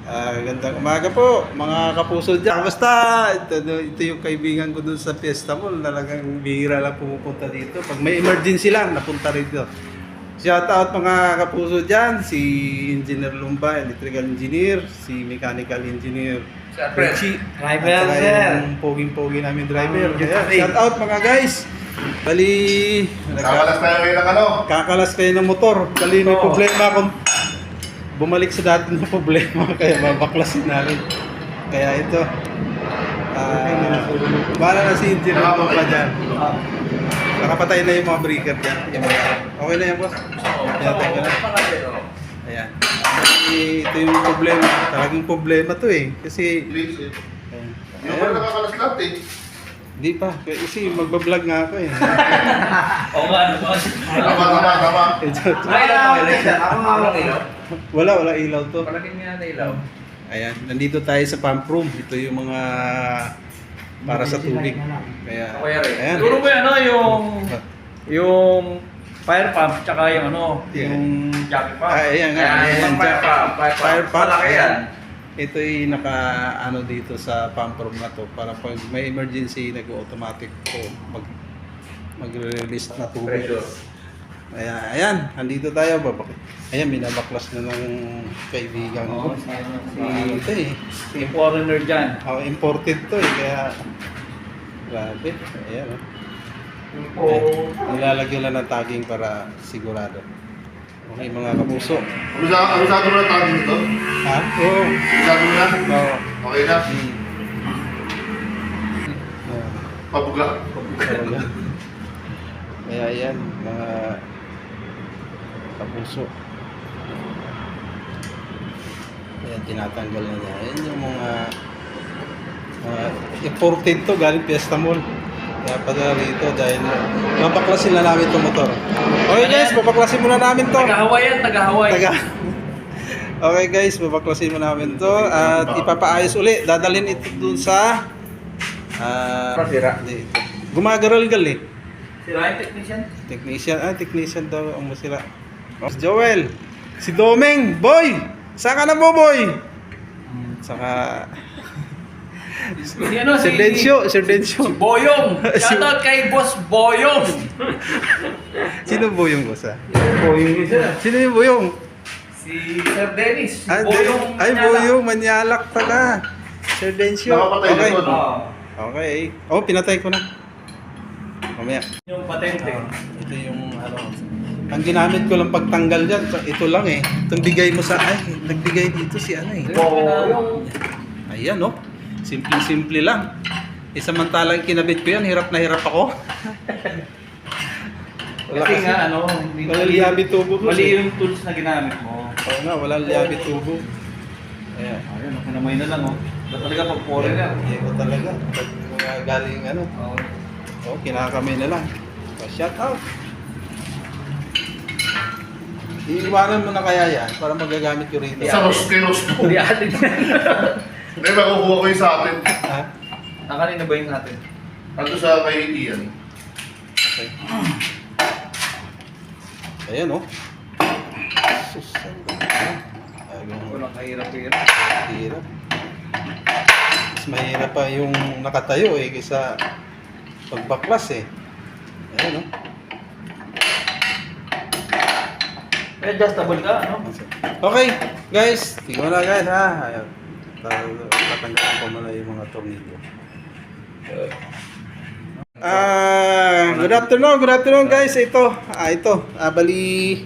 Gandang umaga po, mga kapuso dyan. Basta, ito yung kaibigan ko dun sa Fiesta Mall. Talagang bihira lang pumupunta dito. Pag may emergency lang, napunta rito. Shout out mga kapuso dyan. Si Engineer Lumba, Electrical Engineer. Si Mechanical Engineer Richie. Driver, at saka sir. yung poging-pogi namin driver. Shout out mga guys. Bali, Kakalas tayo ngayon ng ano? kakalas kayo ng motor. Bali, may problema akong bumalik sa dati ng problema, kaya babaklasin namin. Kaya ito, bahala na si Engineer pa dyan. Nakapatay na yung mga breaker dyan. Okay na yan, boss? Pinatay ko na. Ayan. Ito yung problema. Talagang problema to eh. Kasi, Please, eh. ayan. Hindi mo pa nakakalas lahat eh. Hindi pa. Kasi magbablog nga ako eh. Oo nga, ano ba? Tama. Ako nga walang ilaw. Wala ilaw to. Palagyan nga na ilaw. Ayan, nandito tayo sa pump room. Ito yung mga para sa tubig. Kaya, Kuya Ray. ayan. Turo mo ano yung fire pump tsaka yung ano, Yeah. yung jockey pump. Ayan nga. Ayan, Yung fire pump. Malaki yan. Ito yung naka ano dito sa pump room na to para pag may emergency nag-automatic to magre-release na tubig. Pressure. Ayan, andito tayo Ayan, binabaklas na ng kaibigan ko. Oo, Ito eh. Si foreigner dyan. Imported to eh, kaya grabe. Ayan oh. Nilalagyan lang ng tagging para sigurado. Okay mga kapuso. Abisado mo na tawag dito? Ha? Oo. Abisado mo na? Oo. Okay na? Oo. Pabugla. Talaga. Kaya yan, mga kapuso. Ayan, tinatanggal na niya. Ayan yung mga imported to, galing Fiesta Mall. Kaya padala rito dahil mabaklasin na namin itong motor. Okay guys, babaklasin muna namin to. Taga-Hawaii yan, taga-Hawaii. Okay guys, babaklasin mo namin to at ipapaayos uli. Dadalhin ito dun sa Pasira. dito. Gumagaral-gal eh. Sila yung technician. Technician daw ang masira. Si Joel, si Domeng, boy! Saan ka na po, boy? Saka Si ano, Sir Dencio. Si Boyong. Shoutout kay Boss Boyong. Sino Boyong boss ah? Boyong isa. Sino yung Boyong? Si Sir Dennis. Boyong. Ay, Manala. Boyong, Manyalak pala. Sir Dencio. Nakapatay na Okay. to, no? Oo. Okay. Oh, pinatay ko na. Mamaya. Yung patente. Ito yung ano. Ang ginamit ko lang pagtanggal dyan, ito lang eh. Itong bigay mo sa, nagbigay dito si ano eh. Boyong. Ayan oh. Simple lang. Samantalang kinabit ko yan, hirap na hirap ako. Kasi nga ano, Walang liyabi tubo ko. mali yung tools na ginamit mo. Oo nga, walang liyabi tubo. Ayan. Ayun, kinamay na lang oh. Ba't talaga pag foreigner? Hindi ko talaga. Pag mga galing ano, Oo. oh, kinakamay na lang. Shout out. Iiwanan mo na kaya yan para magagamit ko rito. Sa Roskinos po. Hindi atin. Hindi, makukuha ko yung sa atin. Ha? Nakanina ba yung natin? Ando sa kay Ian. Okay. Ayan oh. Sus, ang ganda. Ayun. Walang kahirap-hirap. Hirap. Mas mahirap pa yung nakatayo eh kaysa pagbaklas eh. Ayan oh. May adjustable ka, ano? Okay, guys. Tingnan na guys ha. Ayan. Tatanggalin ko muna yung mga tornilyo. Good afternoon guys. Ito. Bali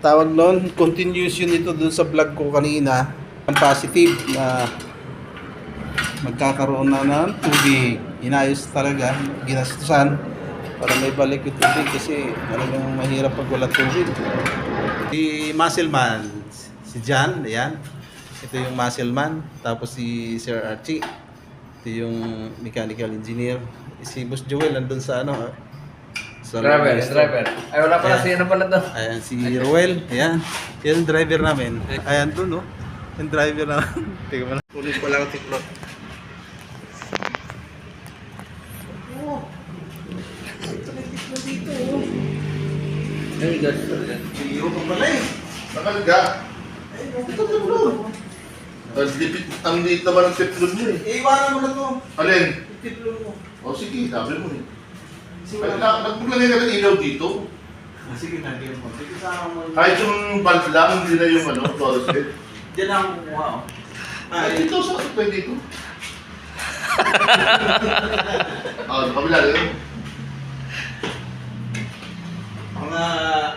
tawag noon, continuation ito dun sa vlog ko kanina. Ang positive na magkakaroon na ng tubig. Inayos talaga, ginastusan para may balik yung tubig kasi talagang mahirap pag wala tubig. Si Muscleman, si John, ayan. Ito yung Muscleman, tapos si Sir Archie. Ito yung mechanical engineer. Si Boss Joel nandun sa ano, sa Driver. Ay, wala pala Ayan. si ano pala to. Ayan, si Roel. Ayan. Yan yung driver namin. Ayan doon, no? Yung driver namin. Tingnan mo lang. Tuloy ko lang ang tiklot. Ay, gas. Iyo pa pala eh. Nakalga. Ay, ito tulo. Ang liit naman ng teflon mo eh. Iwanan mo na to. Alin? Titlong mo. O sige, sabi mo eh. Kasi Nagpaglagay ka ng ilaw dito. Sige, nagyan mo. Sige, sama mo. Kahit yung bulb lang, hindi na yung fluorescent. Diyan ako kumuha, oh. Ay, dito, sa pwede dito. Kabila rin.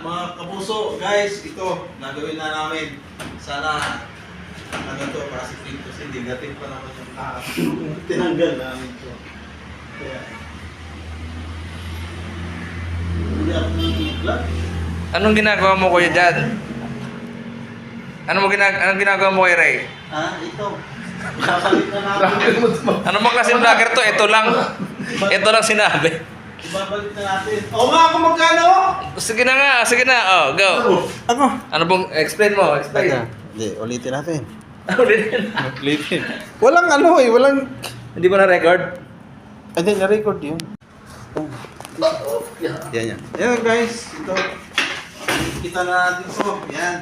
Mga kapuso, guys, ito, nagawin na namin. Sana, to, kasi dito, kasi negative pa naman yung taas. Tinanggal namin ito. Kaya, hindi ako nangigla. Anong ginagawa mo kuya dyan? Anong ginagawa mo kay Ray? Ito. Ibabalik na natin. Ano bang klaseng vlogger to? Ito lang sinabi. Ibabalik na natin. Oo nga, kung magkano? Sige na nga, sige na. Oh, go. Ano? Ano bang, explain mo, explain. Hindi, ulitin natin. Ulitin. Ulitin. Walang ano eh, walang... Hindi mo na-record? Hindi, na-record yun. Yan. Yan guys, ito. Kita na natin ito. Yan.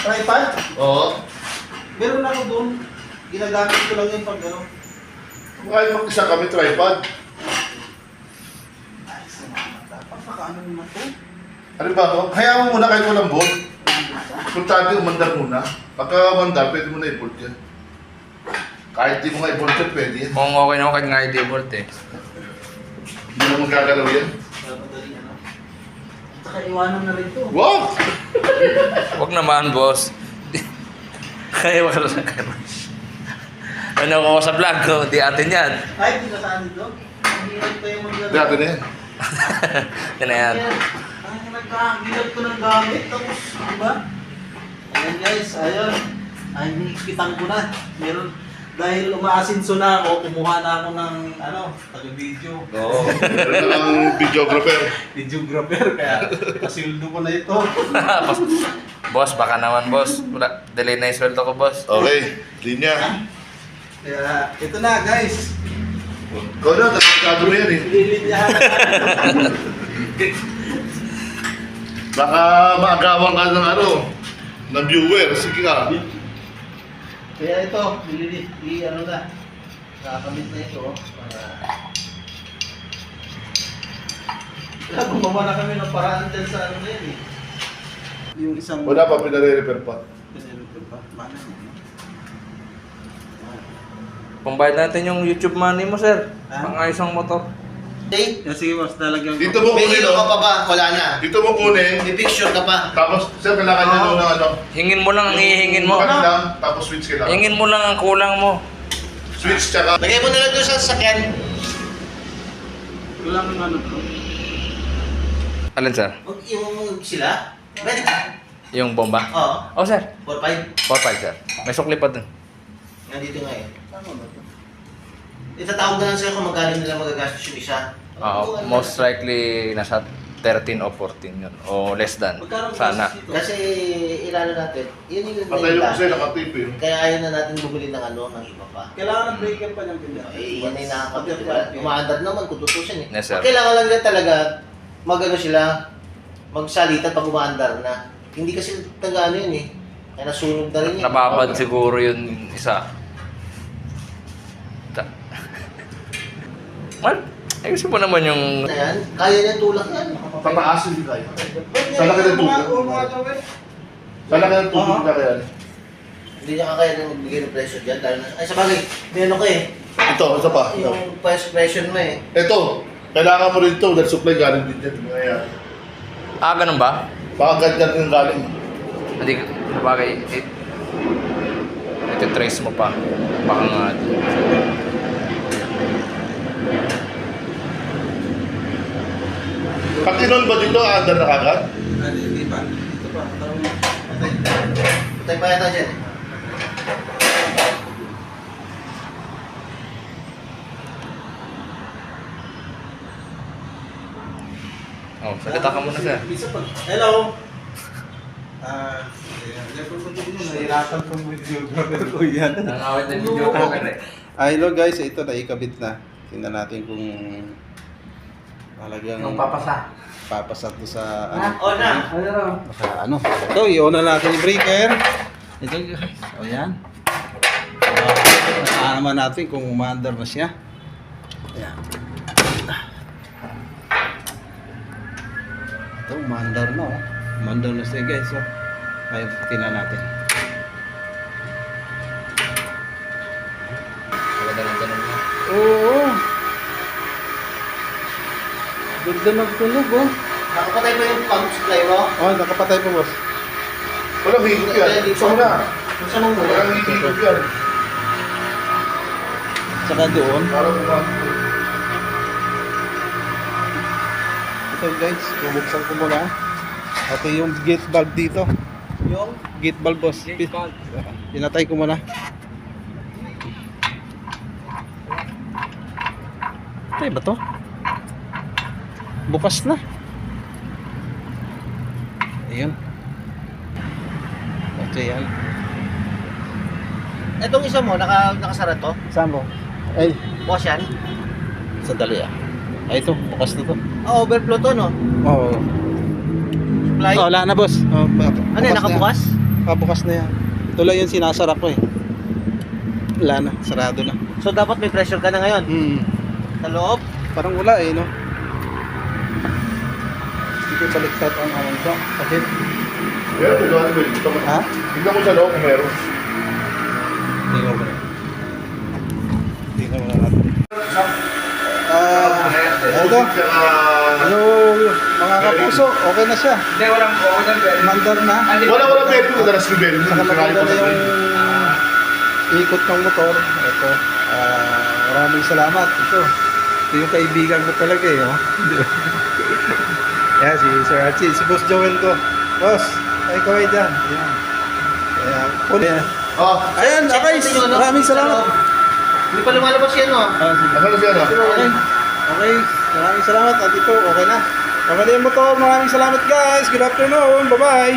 Tripod? Oo. Meron ako doon. Ginagamit ko lang yun pag ano. Kahit mag-isa kami tripod. Ay, sumama. Pagpakaano naman ito? Ano ba ako? Hayaan mo muna kahit walang bolt. Importante umandar muna. Pagka umandar, pwede mo na i-bolt yan. Kahit di mo nga i-bolt yan, pwede yan. Kung okay na ako kahit nga i-default eh. Hindi mo magagalaw yan. Madaling ano. Saka iwanan na rin ito. Wow! Huwag naman, boss. Kaya wala na kayo. Ano ko sa vlog ko, di atin yan. Ay, hindi na saan ito. Ang hirap tayo mag-ano. Dati na yan. Yan na yan. Ang nagkakagilap ko ng gamit. Tapos, di ba? Ayan guys, ayun. Ay, kitang ko na. Meron. Dahil umaasinso na ako, kumuha na ako ng taga-video. Oo. Meron na lang videographer. Videographer, kaya pasildo ko na ito. Boss, baka naman boss. Wala, delay na yung sweldo ko, boss. Okay, linya. Kaya, ito na guys. Ikaw na, tasikado mo yan eh. Lilinyahan na. Baka maagawan ka ng viewer. Sige ka. Kaya ito, ano na. Nakakamit na ito. Kaya gumawa na kami ng paraan dyan sa ano na yan eh. Yung isang... Wala pa, pinare-repair pa. Pinare-repair pa? Paano yun? Kung bayad natin yung YouTube money mo, sir. Ah? Pangayos ang motor. Hey, sige boss, talagyan ko. Dito mo May kunin, hilo ka no? pa ba? Wala na. Dito mo kunin. May picture ka pa. Tapos, sir, kailangan niya doon ng Hingin mo lang ang ihingin mo. Bakit lang, tapos switch kailangan. Hingin mo lang ang kulang mo. Switch tsaka... Lagay mo na lang doon sa sasakyan. Wala kang ano to. Alin, sir? Huwag yung sila. Pwede ka. Yung bomba? Oo. Oh, sir. 4-5. 4-5, sir. May sukli pa dun. Nandito nga eh. Tama ba to? Itatawag na lang sa'yo kung magkano nila magagastos yung isa. Oo, most likely nasa 13 o 14 yun. O less than. Magkano Sana. gastos dito? Kasi ilalo natin. Yun yung Patay yung kasi dati. nakatip eh. Kaya ayaw na natin bumili ng ng iba pa. Kailangan ng breaker pa niyang ganyan. Eh, yan ay nakakapit nila. Umaandar naman kung tutusin eh. Yes, sir. Kailangan lang nila talaga magano sila, magsalita pag umaandar na. Hindi kasi taga yun eh. Kaya nasunog na rin yun. Nababad siguro yun isa. Well, ayusin mo naman yung... Ayan, kaya niya tulak yan. Tataas hindi tayo. Sa laki ng tubig. Sa laki ng tubig na kaya. Hindi niya kakaya na magbigay ng presyo dyan. Dahil ay sa bagay, may ano ka eh. Ito, isa pa. Ito. Yung price pression mo eh. Ito, kailangan mo rin ito dahil supply galing din dyan. Kaya, Ah, ganun ba? baka ganyan yung galing. Hindi, bagay, iti-trace mo pa. Baka nga. Pag inon ba dito, aandar na kagad? Hindi pa. Ito pa. Tawag mo. Patay pa yata dyan. Oh, salita ka muna, sir. Hello. Nahirapan kong videographer ko yan. Nangawit na video ko. Hello guys, ito naikabit na. Tingnan natin kung talagang papasa to sa O na! Ito, i-on na natin yung breaker. Ito guys. O yan. naman natin kung umaandar na siya. Ayan. Ito, umaandar na oh. Umaandar na siya guys. Oh. Ay, tingnan natin. Maganda ng tanong mo. Oo. Ganda ng tunog oh. Nakapatay pa yung pump supply mo? Oh, nakapatay po boss. Walang higop yan. Gusto mo na. Gusto mong muna? Walang higop yan. Saka doon. Para bumalik. Ito guys, bubuksan ko muna. Ito yung gate valve dito. Yung? Gate valve boss. Gate valve. Pinatay ko muna. Patay ba to? Bukas na. Ayun. Okay yan. Itong isa mo, nakasara to? Saan mo? Ay, Bukas yan? sandali ah. Ay ito, bukas na to. Overflow to, no? Oo. Supply? Oh, wala na boss. Oh, Ano yan, nakabukas? Bukas na yan. Ito lang yung sinasara ko eh. Wala na, sarado na. So dapat may pressure ka na ngayon? Sa loob? Parang wala eh, no? Hindi ko baliktad ang alam ko. Kasi, Meron ko doon, Will. Ito mo. ha? Tignan mo sa loob kung meron. Tingnan mo na. Tingnan mo na natin. Ito. Ano, mga kapuso, okay na siya. Hindi, walang Mandar na. Wala meron ko daras ni Bell. Saka maganda na yung ikot ng motor. Ito. Maraming salamat. Ito yung kaibigan ko talaga eh. Oh. Yan, si Sir Archie. Si Boss Joel ko. Boss, ay kaway dyan. Yan. Ayan. Ah, Ayan, okay. Maraming salamat. Hindi pa lumalabas yan, no? Sige. asan na siya na? Okay. Okay. Maraming salamat. At ito, okay na. Okay na yung motor. Maraming salamat guys. Good afternoon. Bye-bye.